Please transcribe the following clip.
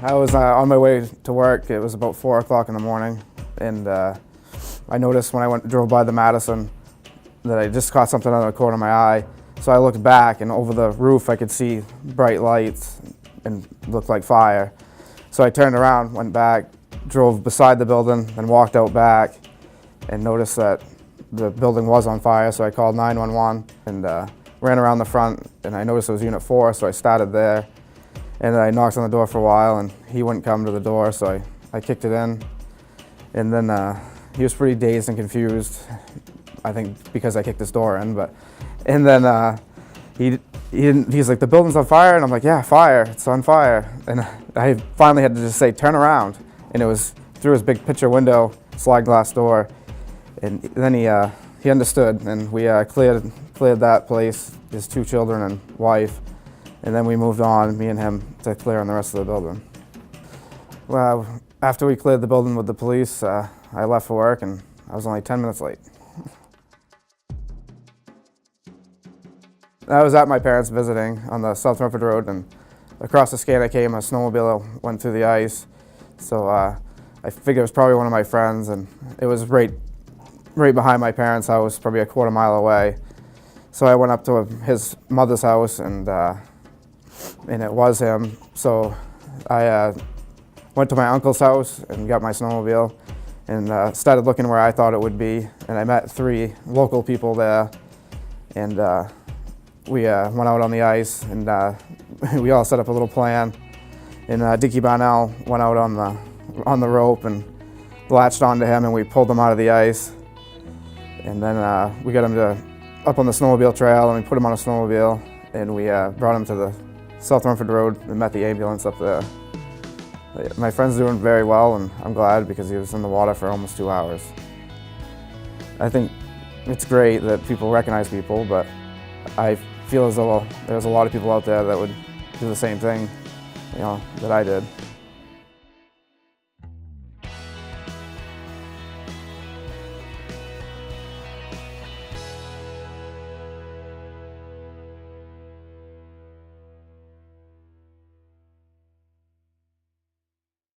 I was on my way to work. It was about 4 o'clock in the morning, and I noticed when I drove by the Madison that I just caught something out of the corner of my eye. So I looked back, and over the roof I could see bright lights and looked like fire. So I turned around, went back, drove beside the building, and walked out back and noticed that the building was on fire. So I called 911 and ran around the front, and I noticed it was Unit 4, so I started there. And I knocked on the door for a while, and he wouldn't come to the door, so I kicked it in. And then he was pretty dazed and confused, I think because I kicked his door in. And then he's like, "The building's on fire," and I'm like, "Yeah, fire, it's on fire." And I finally had to just say, "Turn around," and it was through his big picture window, slide glass door. And then he understood, and we cleared that place, his 2 children and wife. And then we moved on, me and him, to clear on the rest of the building. Well, after we cleared the building with the police, I left for work, and I was only 10 minutes late. I was at my parents' visiting on the South Rumford Road, and across the skate I came, a snowmobile went through the ice. So I figured it was probably one of my friends, and it was right behind my parents' house, probably a quarter mile away. So I went up to his mother's house, and it was him. So I went to my uncle's house and got my snowmobile and started looking where I thought it would be. And I met 3 local people there, and we went out on the ice, and we all set up a little plan. And Dickie Barnell went out on the rope and latched onto him, and we pulled him out of the ice. And then we got him up on the snowmobile trail, and we put him on a snowmobile, and we brought him to the South Rumford Road and met the ambulance up there. My friend's doing very well, and I'm glad because he was in the water for almost 2 hours. I think it's great that people recognize people, but I feel as though there's a lot of people out there that would do the same thing, that I did.